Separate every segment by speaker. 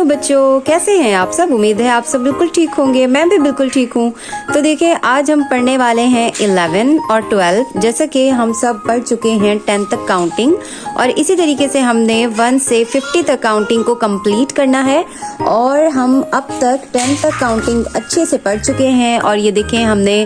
Speaker 1: Hello बच्चों, कैसे हैं आप सब। उम्मीद है आप सब बिल्कुल ठीक होंगे। मैं भी बिल्कुल ठीक हूँ। तो देखिए, आज हम पढ़ने वाले हैं 11 और 12। जैसा कि हम सब पढ़ चुके हैं 10 तक काउंटिंग, और इसी तरीके से हमने 1 से 50 तक काउंटिंग को कंप्लीट करना है। और हम अब तक 10 तक काउंटिंग अच्छे से पढ़ चुके हैं। और ये देखें, हमने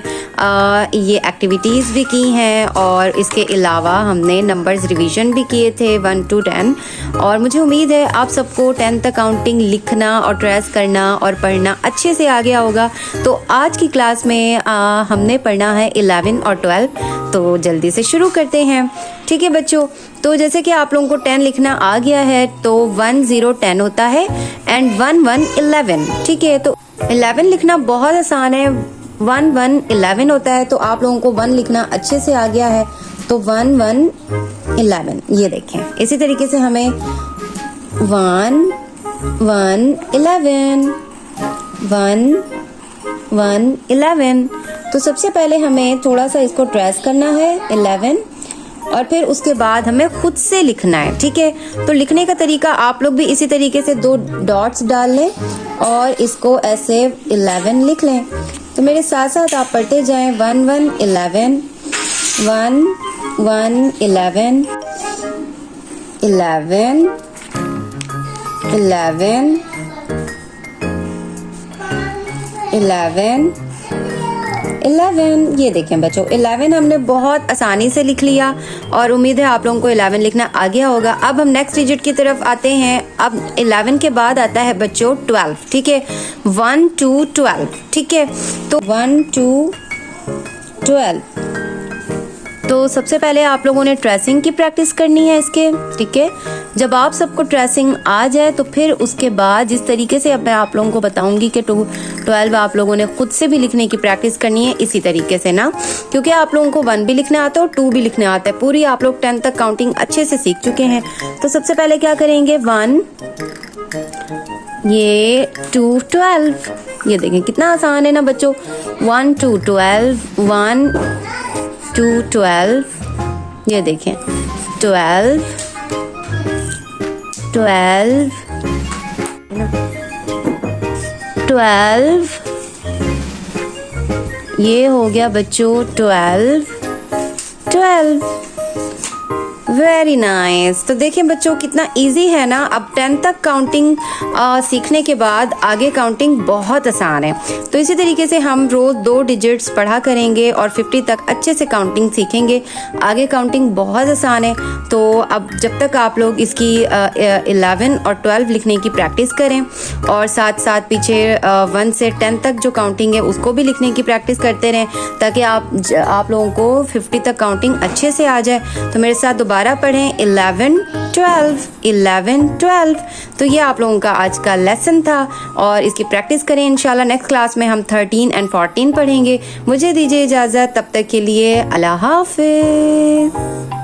Speaker 1: ये एक्टिविटीज़ भी की हैं, और इसके अलावा हमने नंबर्स रिवीजन भी किए थे 1 to 10। और मुझे उम्मीद है आप सबको 10 तक काउंटिंग लिखना और ट्रेस करना और पढ़ना अच्छे से आ गया होगा। तो आज की क्लास में हमने पढ़ना है 11 और 12। तो जल्दी से शुरू करते हैं, ठीक है बच्चों। तो जैसे कि आप लोगों को 10 लिखना आ गया है, तो 1 0 10 होता है एंड 1 1 11, ठीक है। तो 11 लिखना बहुत आसान है, 1 1 11 होता है। तो आप लोगों को 1 लिखना अच्छे से आ गया है, तो 1 1 11 ये देखें। इसी तरीके से हमें 1 1 11 1 1 11। तो सबसे पहले हमें थोड़ा सा इसको ट्रेस करना है 11, और फिर उसके बाद हमें खुद से लिखना है, ठीक है। तो लिखने का तरीका आप लोग भी इसी तरीके से 2 डॉट्स डाल लें और इसको ऐसे 11 लिख लें। तो मेरे साथ साथ आप पढ़ते जाएं 1 1 11 1 1 11 11 11 11 11। ये देखें बच्चों, 11 हमने बहुत आसानी से लिख लिया, और उम्मीद है आप लोगों को 11 लिखना आ गया होगा। अब हम नेक्स्ट डिजिट की तरफ आते हैं। अब 11 के बाद आता है बच्चों 12, ठीक है। 1 2 12, ठीक है। तो 1 2 12। तो सबसे पहले आप लोगों ने ट्रेसिंग की प्रैक्टिस करनी है इसके, ठीक है। जब आप सबको ट्रेसिंग आ जाए तो फिर उसके बाद जिस तरीके से अब मैं आप लोगों को बताऊंगी कि 12 आप लोगों ने खुद से भी लिखने की प्रैक्टिस करनी है इसी तरीके से ना, क्योंकि आप लोगों को 1 भी लिखना आता है और 2 भी लिखना आता है। पूरी आप लोग 10 तक काउंटिंग अच्छे से सीख चुके हैं। तो सबसे पहले क्या करेंगे, 1 ये 2 12। ये देखें कितना आसान है ना बच्चों। 1 2 12 1 2 12। ये देखें 12 12 12। ये हो गया बच्चों 12 12। Very nice. तो देखिए बच्चों कितना इजी है ना। अब 10 तक काउंटिंग सीखने के बाद आगे काउंटिंग बहुत आसान है। तो इसी तरीके से हम रोज 2 डिजिट्स पढ़ा करेंगे और 50 तक अच्छे से काउंटिंग सीखेंगे। आगे काउंटिंग बहुत आसान है। तो अब जब तक आप लोग इसकी 11 और 12 लिखने की प्रैक्टिस करें, और साथ साथ पीछे 1 से 10 तक जो काउंटिंग है उसको भी लिखने की प्रैक्टिस करते रहें, ताकि आप लोगों को 50 तक काउंटिंग अच्छे से आ जाए। तो मेरे साथ दोबारा पढ़ें 11 12 11 12। तो ये आप लोगों का आज का लेसन था, और इसकी प्रैक्टिस करें। इंशाल्लाह नेक्स्ट क्लास में हम 13 एंड 14 पढ़ेंगे। मुझे दीजिए इजाज़त, तब तक के लिए अल्लाह हाफ़िज़।